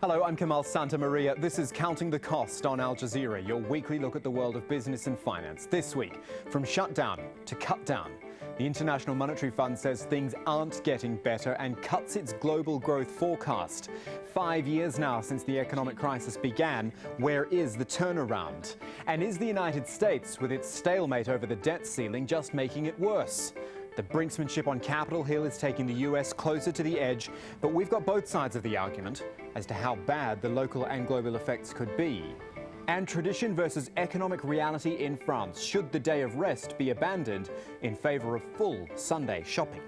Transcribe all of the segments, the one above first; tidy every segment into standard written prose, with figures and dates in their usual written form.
Hello, I'm Kamal Santamaria. This is Counting the Cost on Al Jazeera, your weekly look at the world of business and finance. This week, from shutdown to cut down. The International Monetary Fund says things aren't getting better and cuts its global growth forecast. 5 years now since the economic crisis began. Where is the turnaround? And is the United States, with its stalemate over the debt ceiling, just making it worse? The brinksmanship on Capitol Hill is taking the US closer to the edge, but we've got both sides of the argument as to how bad the local and global effects could be. And tradition versus economic reality in France. Should the day of rest be abandoned in favour of full Sunday shopping?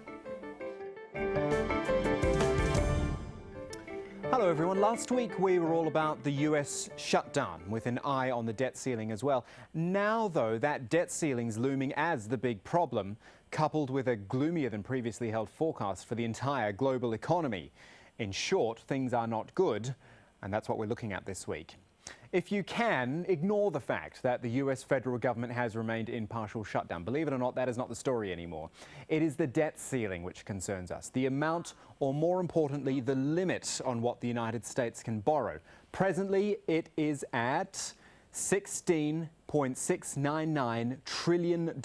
Hello everyone. Last week we were all about the US shutdown with an eye on the debt ceiling as well. Now though, that debt ceiling's looming as the big problem, coupled with a gloomier than previously held forecast for the entire global economy. In short, things are not good, and that's what we're looking at this week. If you can, ignore the fact that the US federal government has remained in partial shutdown. Believe it or not, that is not the story anymore. It is the debt ceiling which concerns us. The amount, or more importantly, the limit on what the United States can borrow. Presently, it is at $16.699 trillion.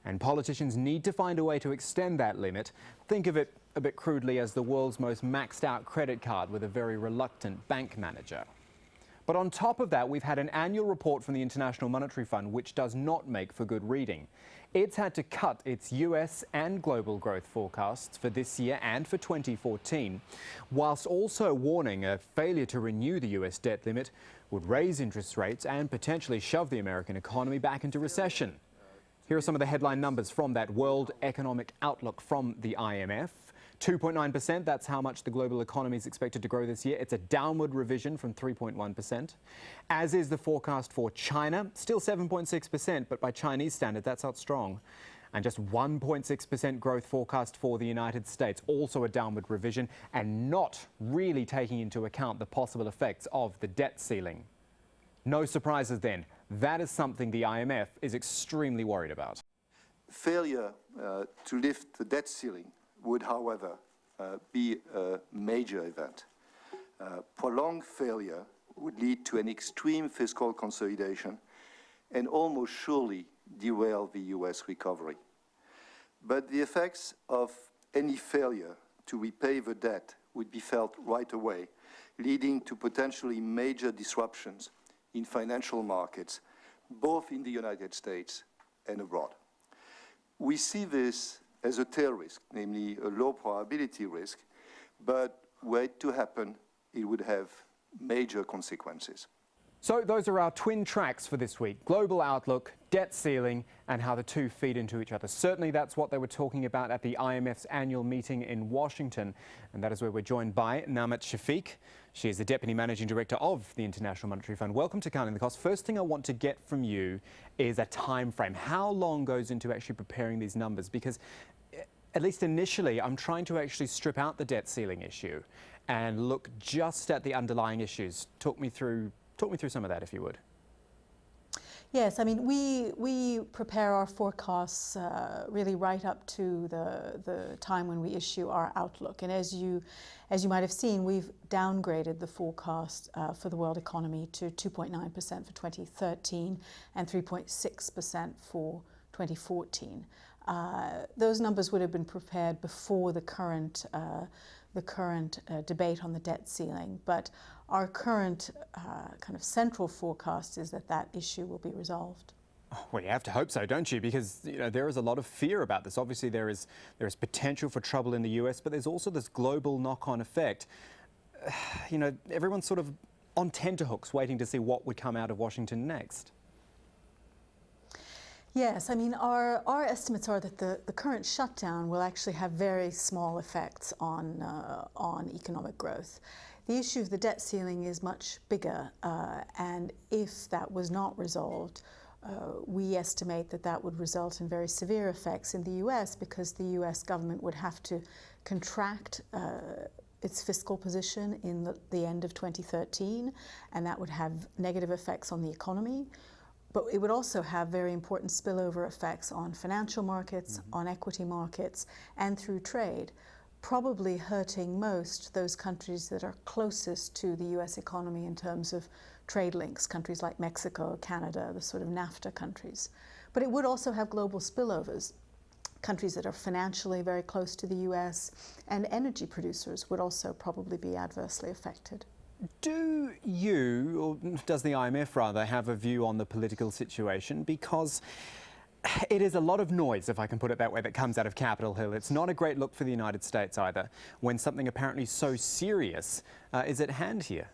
And politicians need to find a way to extend that limit. Think of it a bit crudely as the world's most maxed out credit card with a very reluctant bank manager. But on top of that, we've had an annual report from the International Monetary Fund which does not make for good reading. It's had to cut its US and global growth forecasts for this year and for 2014, whilst also warning a failure to renew the US debt limit would raise interest rates and potentially shove the American economy back into recession. Here are some of the headline numbers from that World Economic Outlook from the IMF. 2.9%, that's how much the global economy is expected to grow this year. It's a downward revision from 3.1%. As is the forecast for China, still 7.6%, but by Chinese standard, that's out strong. And just 1.6% growth forecast for the United States, also a downward revision, and not really taking into account the possible effects of the debt ceiling. No surprises then. That is something the IMF is extremely worried about. Failure to lift the debt ceiling would, however, be a major event. Prolonged failure would lead to an extreme fiscal consolidation and almost surely derail the US recovery. But the effects of any failure to repay the debt would be felt right away, leading to potentially major disruptions in financial markets, both in the United States and abroad. We see this as a tail risk, namely a low probability risk, but were it to happen, it would have major consequences. So those are our twin tracks for this week: global outlook, debt ceiling, and how the two feed into each other. Certainly that's what they were talking about at the IMF's annual meeting in Washington, and that is where we're joined by Namat Shafiq. She is the Deputy Managing Director of the International Monetary Fund. Welcome to Counting the Cost. First thing I want to get from you is a time frame. How long goes into actually preparing these numbers? Because at least initially, I'm trying to actually strip out the debt ceiling issue and look just at the underlying issues. Talk me through some of that, if you would. Yes, I mean, we prepare our forecasts really right up to the time when we issue our outlook. And as you might have seen, we've downgraded the forecast for the world economy to 2.9% for 2013 and 3.6% for 2014. Those numbers would have been prepared before the current debate on the debt ceiling, but our current kind of central forecast is that that issue will be resolved. Well, you have to hope so, don't you? Because there is a lot of fear about this. Obviously, there is potential for trouble in the US, but there's also this global knock-on effect. Everyone's sort of on tenterhooks, waiting to see what would come out of Washington next. Yes, I mean, our estimates are that the current shutdown will actually have very small effects on economic growth. The issue of the debt ceiling is much bigger, and if that was not resolved, we estimate that that would result in very severe effects in the US, because the US government would have to contract its fiscal position in the end of 2013, and that would have negative effects on the economy. But it would also have very important spillover effects on financial markets, on equity markets, and through trade. probably hurting most those countries that are closest to the US economy in terms of trade links, countries like Mexico, Canada, the sort of NAFTA countries. But it would also have global spillovers. Countries that are financially very close to the US and energy producers would also probably be adversely affected. Do you, or does the IMF rather, have a view on the political situation? Because it is a lot of noise, if I can put it that way, that comes out of Capitol Hill. It's not a great look for the United States either, when something apparently so serious is at hand here.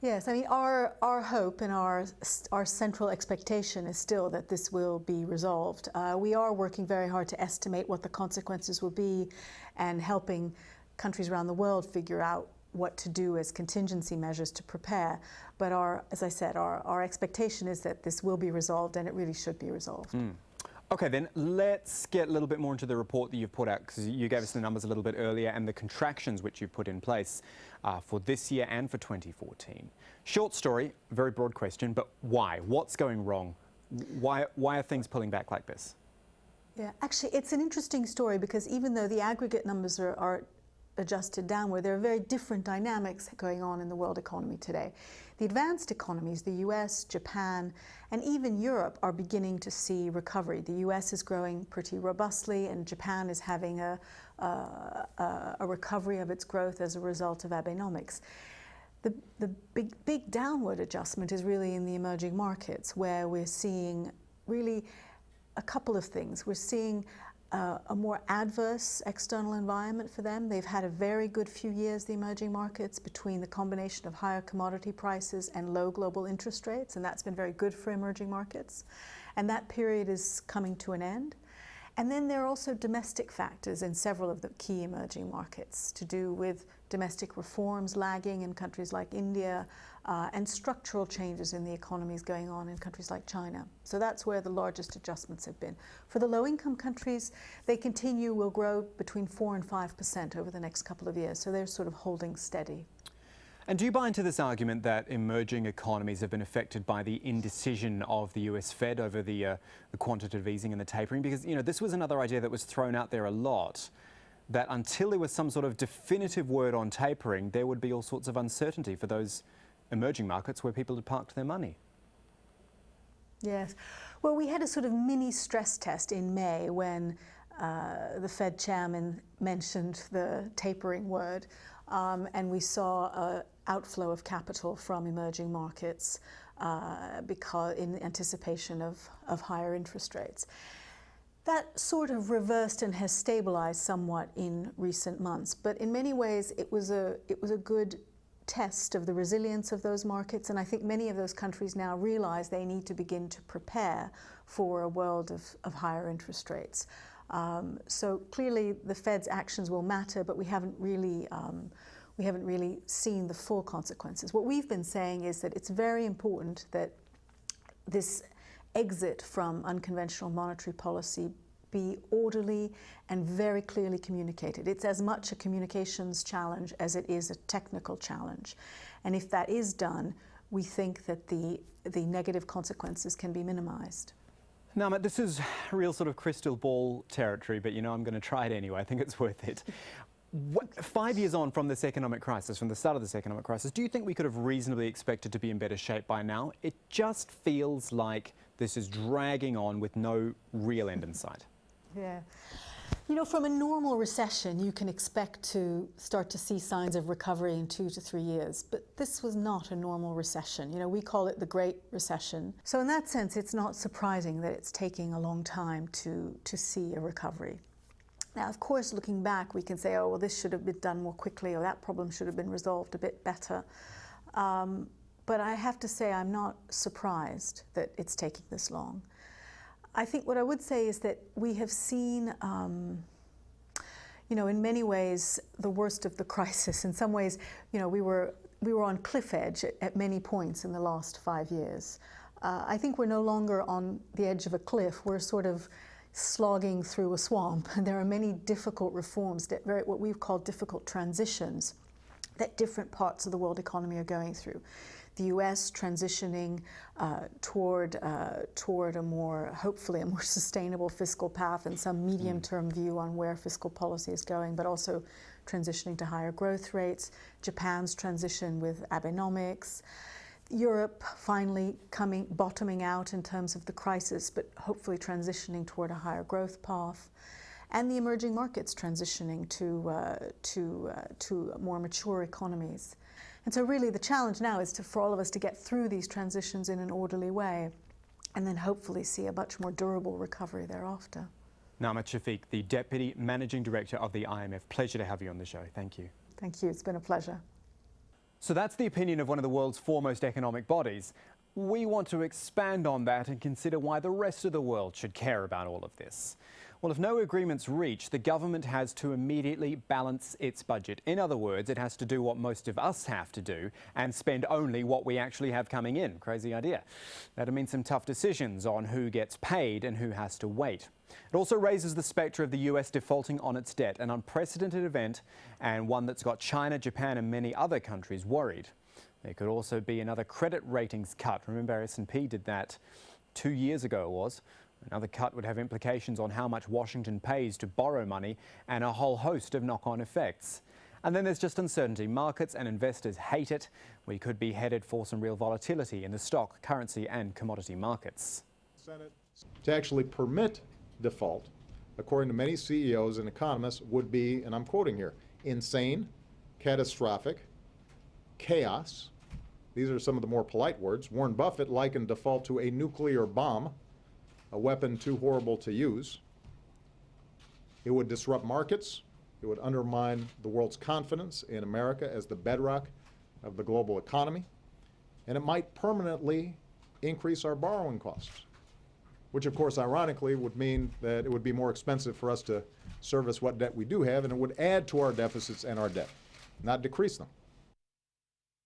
Yes, I mean, our hope and our central expectation is still that this will be resolved. We are working very hard to estimate what the consequences will be and helping countries around the world figure out what to do as contingency measures to prepare. But as I said, our expectation is that this will be resolved, and it really should be resolved. Okay, then let's get a little bit more into the report that you've put out, because you gave us the numbers a little bit earlier and the contractions which you've put in place for this year and for 2014. Short story, very broad question, but why? What's going wrong? Why are things pulling back like this? Yeah, actually, it's an interesting story because even though the aggregate numbers are adjusted downward, there are very different dynamics going on in the world economy today. The advanced economies, the US, Japan, and even Europe are beginning to see recovery. The US is growing pretty robustly, and Japan is having a recovery of its growth as a result of Abenomics. The big downward adjustment is really in the emerging markets, where we're seeing really a couple of things. We're seeing a more adverse external environment for them. They've had a very good few years, the emerging markets, between the combination of higher commodity prices and low global interest rates, and that's been very good for emerging markets. And that period is coming to an end. And then there are also domestic factors in several of the key emerging markets to do with domestic reforms lagging in countries like India, and structural changes in the economies going on in countries like China. So that's where the largest adjustments have been. For the low-income countries, they will grow between 4% and 5% over the next couple of years. So they're sort of holding steady. And do you buy into this argument that emerging economies have been affected by the indecision of the US Fed over the quantitative easing and the tapering? Because, you know, this was another idea that was thrown out there a lot, that until there was some sort of definitive word on tapering, there would be all sorts of uncertainty for those emerging markets where people had parked their money. Yes. Well, we had a sort of mini stress test in May when the Fed chairman mentioned the tapering word, and we saw an outflow of capital from emerging markets because in anticipation of higher interest rates. That sort of reversed and has stabilized somewhat in recent months, but in many ways it was a good test of the resilience of those markets, and I think many of those countries now realize they need to begin to prepare for a world of higher interest rates. So clearly the Fed's actions will matter, but we haven't really seen the full consequences. What we've been saying is that it's very important that this exit from unconventional monetary policy be orderly and very clearly communicated. It's as much a communications challenge as it is a technical challenge. And if that is done, we think that the negative consequences can be minimized. Now, this is real sort of crystal ball territory, but you know, I'm going to try it anyway. I think it's worth it. 5 years on from this economic crisis, from the start of this economic crisis, do you think we could have reasonably expected to be in better shape by now? It just feels like this is dragging on with no real end in sight. Yeah. You know, from a normal recession, you can expect to start to see signs of recovery in 2 to 3 years, but this was not a normal recession. You know, we call it the Great Recession. So in that sense, it's not surprising that it's taking a long time to see a recovery. Now, of course, looking back, we can say, oh, well, this should have been done more quickly, or that problem should have been resolved a bit better. But I have to say, I'm not surprised that it's taking this long. I think what I would say is that we have seen, you know, in many ways, the worst of the crisis. In some ways, you know, we were on cliff edge at many points in the last 5 years. I think we're no longer on the edge of a cliff. We're sort of slogging through a swamp, and there are many difficult reforms, what we've called difficult transitions, that different parts of the world economy are going through. the US transitioning toward a more, hopefully a more sustainable fiscal path and some medium-term view on where fiscal policy is going, but also transitioning to higher growth rates, Japan's transition with Abenomics, Europe finally bottoming out in terms of the crisis, but hopefully transitioning toward a higher growth path, and the emerging markets transitioning to more mature economies. And so really the challenge now is for all of us to get through these transitions in an orderly way and then hopefully see a much more durable recovery thereafter. Namat Shafiq, the Deputy Managing Director of the IMF. Pleasure to have you on the show. Thank you. Thank you. It's been a pleasure. So that's the opinion of one of the world's foremost economic bodies. We want to expand on that and consider why the rest of the world should care about all of this. Well, if no agreement's reached, the government has to immediately balance its budget. In other words, it has to do what most of us have to do and spend only what we actually have coming in. Crazy idea. That'll mean some tough decisions on who gets paid and who has to wait. It also raises the spectre of the US defaulting on its debt, an unprecedented event and one that's got China, Japan and many other countries worried. There could also be another credit ratings cut. Remember, S&P did that 2 years ago it was. Another cut would have implications on how much Washington pays to borrow money and a whole host of knock-on effects. And then there's just uncertainty. Markets and investors hate it. We could be headed for some real volatility in the stock, currency and commodity markets. To actually permit default, according to many CEOs and economists, would be, and I'm quoting here, insane, catastrophic, chaos. These are some of the more polite words. Warren Buffett likened default to a nuclear bomb, a weapon too horrible to use. It would disrupt markets. It would undermine the world's confidence in America as the bedrock of the global economy. And it might permanently increase our borrowing costs, which of course ironically would mean that it would be more expensive for us to service what debt we do have, and it would add to our deficits and our debt, not decrease them.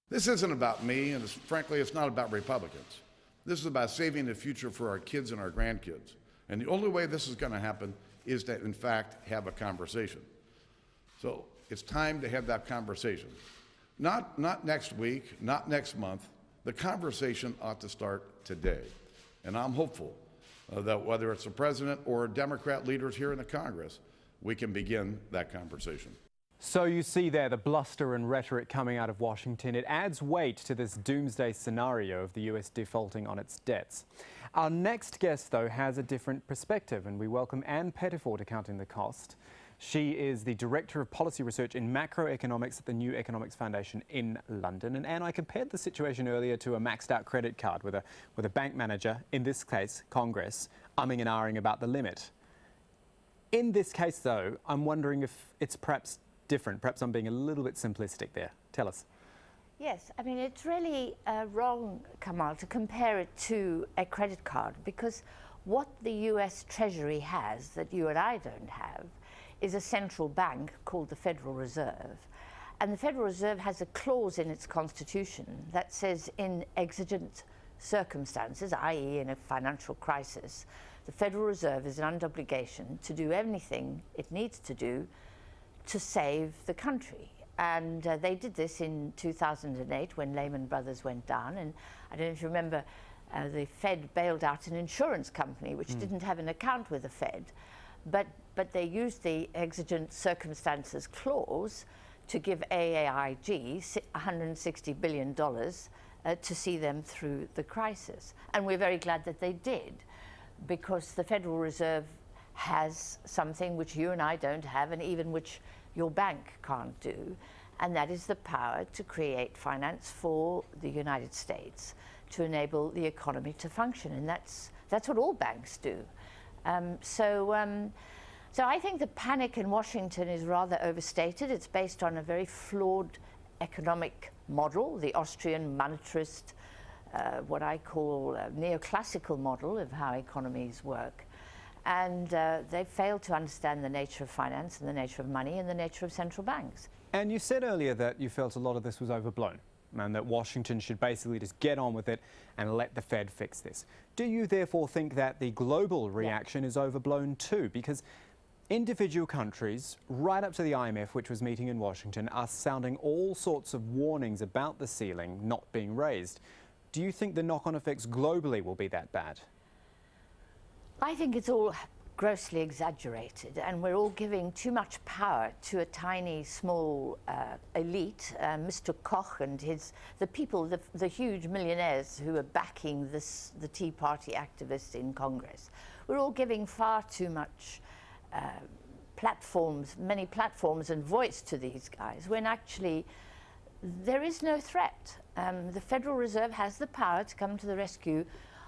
This isn't about me, and frankly, it's not about Republicans. This is about saving the future for our kids and our grandkids. And the only way this is going to happen is to, in fact, have a conversation. So it's time to have that conversation. Not next week, not next month. The conversation ought to start today. And I'm hopeful that whether it's the president or Democrat leaders here in the Congress, we can begin that conversation. So you see there the bluster and rhetoric coming out of Washington. It adds weight to this doomsday scenario of the US defaulting on its debts. Our next guest, though, has a different perspective, and we welcome Anne Pettifor to Counting the Cost. She is the Director of Policy Research in Macroeconomics at the New Economics Foundation in London. And Anne, I compared the situation earlier to a maxed out credit card with a bank manager, in this case, Congress, umming and ahhing about the limit. In this case, though, I'm wondering if it's perhaps different. Perhaps I'm being a little bit simplistic there. Tell us. Yes, I mean, it's really wrong, Kamal, to compare it to a credit card, because what the US Treasury has that you and I don't have is a central bank called the Federal Reserve. And the Federal Reserve has a clause in its constitution that says in exigent circumstances, i.e. in a financial crisis, the Federal Reserve is under obligation to do anything it needs to do to save the country. And they did this in 2008 when Lehman Brothers went down. And I don't know if you remember, the Fed bailed out an insurance company which didn't have an account with the Fed. But they used the exigent circumstances clause to give AAIG $160 billion to see them through the crisis. And we're very glad that they did, because the Federal Reserve has something which you and I don't have, and even which your bank can't do, and that is the power to create finance for the United States to enable the economy to function, and that's what all banks do. So I think the panic in Washington is rather overstated. It's based on a very flawed economic model, the Austrian monetarist, what I call a neoclassical model of how economies work. And they failed to understand the nature of finance and the nature of money and the nature of central banks. And you said earlier that you felt a lot of this was overblown and that Washington should basically just get on with it and let the Fed fix this. Do you therefore think that the global reaction is overblown too? Because Individual countries, right up to the IMF, which was meeting in Washington, are sounding all sorts of warnings about the ceiling not being raised. Do you think the knock-on effects globally will be that bad? I think it's all grossly exaggerated, and we're all giving too much power to a tiny, small elite. Mr. Koch and the people, the huge millionaires who are backing the Tea Party activists in Congress. We're all giving far too much many platforms and voice to these guys, when actually there is no threat. The Federal Reserve has the power to come to the rescue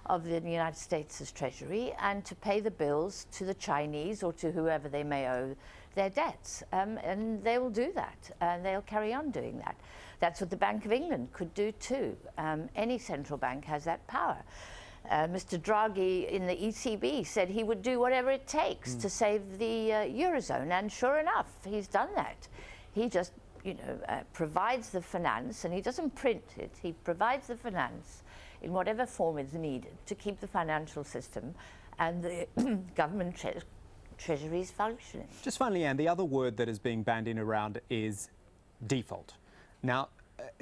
of the United States' Treasury and to pay the bills to the Chinese or to whoever they may owe their debts. And they will do that, and they'll carry on doing that. That's what the Bank of England could do too. Any central bank has that power. Mr. Draghi in the ECB said he would do whatever it takes to save the Eurozone, and sure enough, he's done that. He just, provides the finance, and he doesn't print it. He provides the finance in whatever form is needed to keep the financial system and the government treasuries functioning. Just finally, Anne, the other word that is being bandied around is default. Now,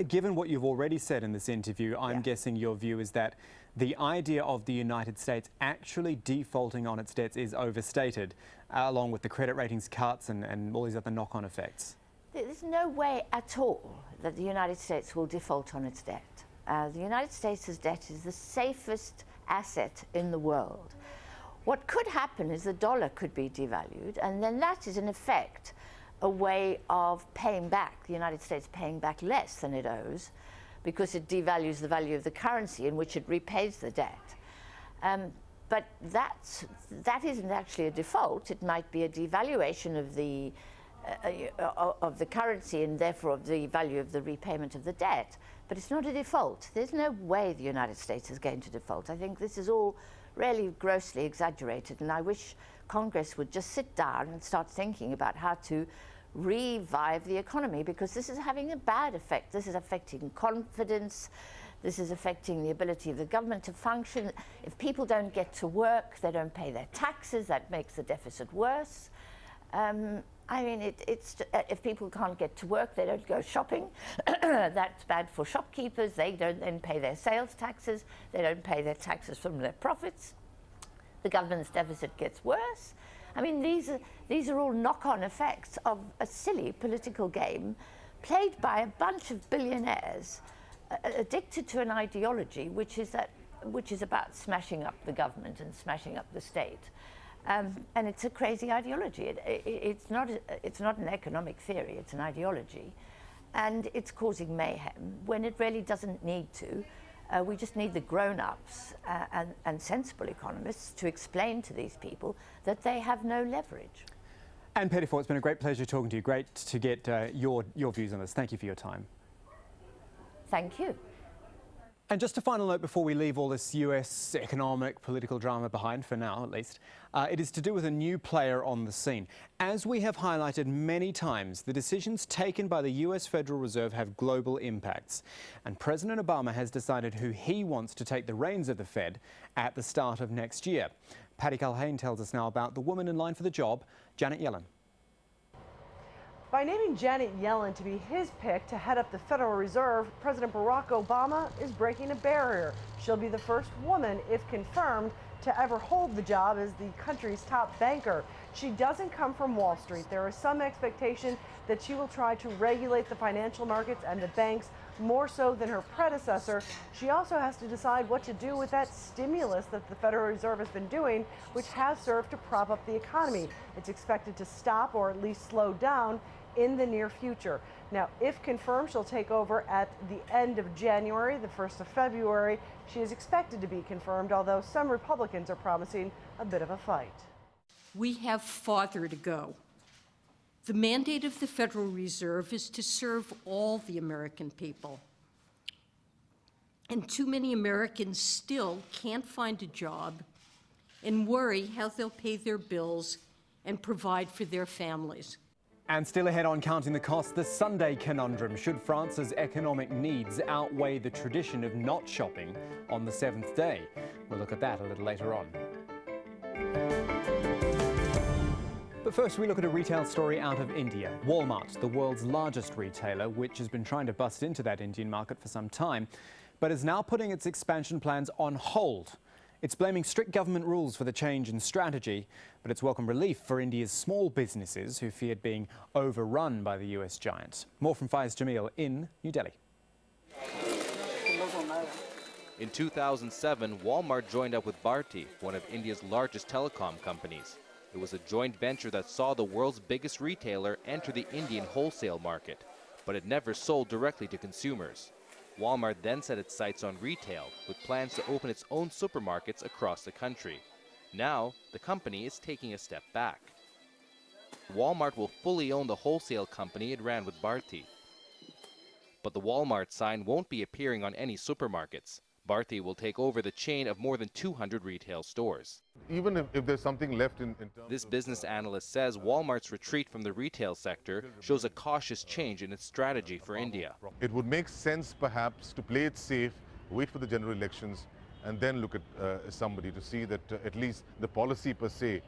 given what you've already said in this interview, I'm guessing your view is that the idea of the United States actually defaulting on its debts is overstated, along with the credit ratings cuts and all these other knock-on effects. There's no way at all that the United States will default on its debt. The United States' debt is the safest asset in the world. What could happen is the dollar could be devalued, and then that is in effect a way of paying back, the United States paying back less than it owes, because it devalues the value of the currency in which it repays the debt. But that isn't actually a default. It might be a devaluation of the currency and therefore of the value of the repayment of the debt. But it's not a default. There's no way the United States is going to default. I think this is all really grossly exaggerated, and I wish Congress would just sit down and start thinking about how to revive the economy, because this is having a bad effect. This is affecting confidence. This is affecting the ability of the government to function. If people don't get to work, they don't pay their taxes, that makes the deficit worse. If people can't get to work, they don't go shopping. That's bad for shopkeepers. They don't then pay their sales taxes. They don't pay their taxes from their profits. The government's deficit gets worse. I mean, these are all knock-on effects of a silly political game played by a bunch of billionaires addicted to an ideology which is about smashing up the government and smashing up the state. And it's a crazy ideology. It's not an economic theory, it's an ideology. And it's causing mayhem when it really doesn't need to. We just need the grown-ups and sensible economists to explain to these people that they have no leverage. Anne Pettifor, it's been a great pleasure talking to you. Great to get your views on this. Thank you for your time. Thank you. And just a final note before we leave all this US economic, political drama behind, for now at least, it is to do with a new player on the scene. As we have highlighted many times, the decisions taken by the US Federal Reserve have global impacts. And President Obama has decided who he wants to take the reins of the Fed at the start of next year. Patty Culhane tells us now about the woman in line for the job, Janet Yellen. By naming Janet Yellen to be his pick to head up the Federal Reserve, President Barack Obama is breaking a barrier. She'll be the first woman, if confirmed, to ever hold the job as the country's top banker. She doesn't come from Wall Street. There is some expectation that she will try to regulate the financial markets and the banks more so than her predecessor. She also has to decide what to do with that stimulus that the Federal Reserve has been doing, which has served to prop up the economy. It's expected to stop or at least slow down in the near future. Now, if confirmed, she'll take over at the end of January, the 1st of February. She is expected to be confirmed, although some Republicans are promising a bit of a fight. We have farther to go. The mandate of the Federal Reserve is to serve all the American people. And too many Americans still can't find a job and worry how they'll pay their bills and provide for their families. And still ahead on Counting the Cost, the Sunday conundrum. Should France's economic needs outweigh the tradition of not shopping on the 7th day? We'll look at that a little later on. But first, we look at a retail story out of India. Walmart, the world's largest retailer, which has been trying to bust into that Indian market for some time, but is now putting its expansion plans on hold. It's blaming strict government rules for the change in strategy, but it's welcome relief for India's small businesses who feared being overrun by the US giant. More from Faiz Jamil in New Delhi. In 2007, Walmart joined up with Bharti, one of India's largest telecom companies. It was a joint venture that saw the world's biggest retailer enter the Indian wholesale market, but it never sold directly to consumers. Walmart then set its sights on retail, with plans to open its own supermarkets across the country. Now, the company is taking a step back. Walmart will fully own the wholesale company it ran with Bharti. But the Walmart sign won't be appearing on any supermarkets. Bharti will take over the chain of more than 200 retail stores. Even if there's something left in terms This business analyst says Walmart's retreat from the retail sector shows a cautious change in its strategy for India. it would make sense perhaps to play it safe, wait for the general elections, and then look at somebody to see that at least the policy per se,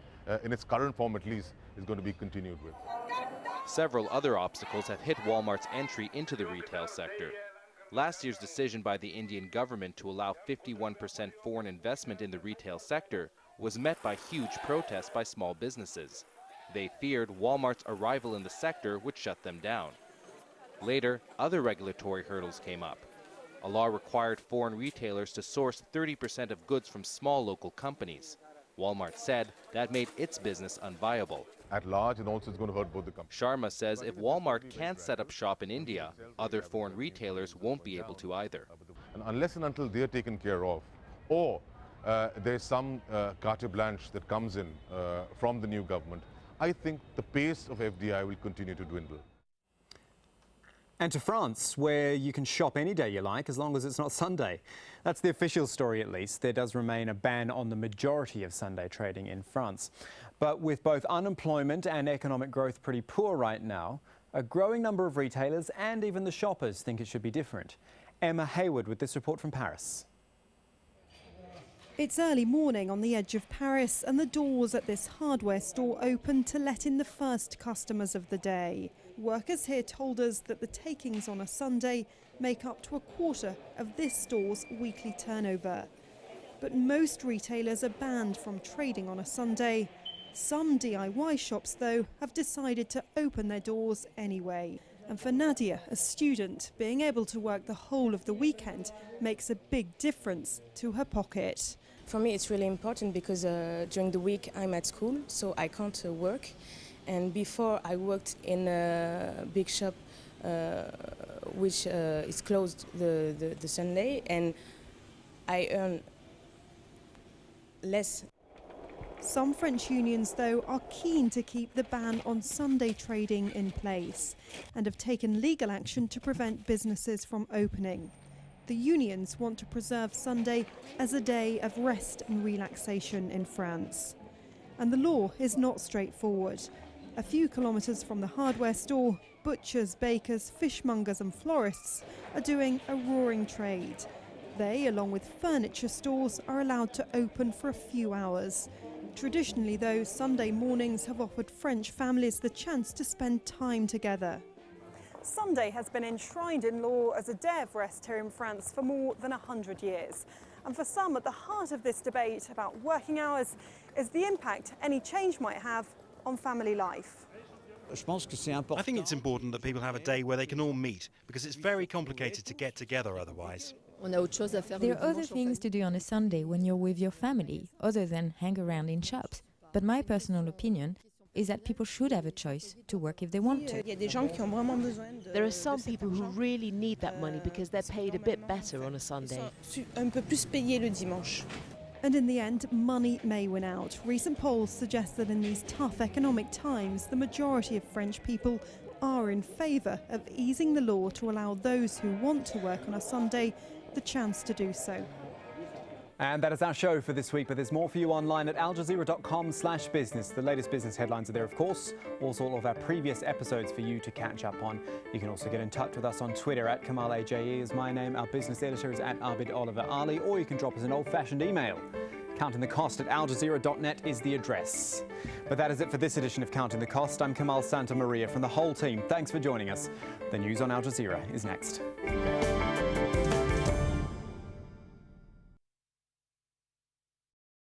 in its current form at least, is going to be continued with. Several other obstacles have hit Walmart's entry into the retail sector. Last year's decision by the Indian government to allow 51% foreign investment in the retail sector was met by huge protests by small businesses. They feared Walmart's arrival in the sector would shut them down. Later, other regulatory hurdles came up. A law required foreign retailers to source 30% of goods from small local companies. Walmart said that made its business unviable. At large, and also it's going to hurt both the companies. Sharma says if Walmart can't set up shop in India, other foreign retailers won't be able to either. And unless and until they're taken care of, or there's some carte blanche that comes in from the new government, I think the pace of FDI will continue to dwindle. And to France, where you can shop any day you like, as long as it's not Sunday. That's the official story, at least. There does remain a ban on the majority of Sunday trading in France. But with both unemployment and economic growth pretty poor right now, a growing number of retailers and even the shoppers think it should be different. Emma Hayward with this report from Paris. It's early morning on the edge of Paris, and the doors at this hardware store open to let in the first customers of the day. Workers here told us that the takings on a Sunday make up to a quarter of this store's weekly turnover. But most retailers are banned from trading on a Sunday. Some DIY shops, though, have decided to open their doors anyway. And for Nadia, a student, being able to work the whole of the weekend makes a big difference to her pocket. For me, it's really important because during the week I'm at school, so I can't work. And before I worked in a big shop which is closed the Sunday, and I earn less. Some French unions, though, are keen to keep the ban on Sunday trading in place and have taken legal action to prevent businesses from opening. The unions want to preserve Sunday as a day of rest and relaxation in France. And the law is not straightforward. A few kilometres from the hardware store, butchers, bakers, fishmongers and florists are doing a roaring trade. They, along with furniture stores, are allowed to open for a few hours. Traditionally, though, Sunday mornings have offered French families the chance to spend time together. Sunday has been enshrined in law as a day of rest here in France for more than 100 years. And for some, at the heart of this debate about working hours is the impact any change might have on family life. I think it's important that people have a day where they can all meet, because it's very complicated to get together otherwise. There are other things to do on a Sunday when you're with your family, other than hang around in shops. But my personal opinion is that people should have a choice to work if they want to. There are some people who really need that money because they're paid a bit better on a Sunday. And in the end, money may win out. Recent polls suggest that in these tough economic times, the majority of French people are in favour of easing the law to allow those who want to work on a Sunday the chance to do so. And that is our show for this week, but there's more for you online at aljazeera.com/business. The latest business headlines are there, of course. Also, all of our previous episodes for you to catch up on. You can also get in touch with us on Twitter at Kamal AJE is my name. Our business editor is at Abid Oliver Ali, or you can drop us an old-fashioned email Counting the Cost at aljazeera.net is the address. But that is it for this edition of Counting the Cost. I'm Kamal Santamaria from the whole team. Thanks for joining us. The news on Al Jazeera is next.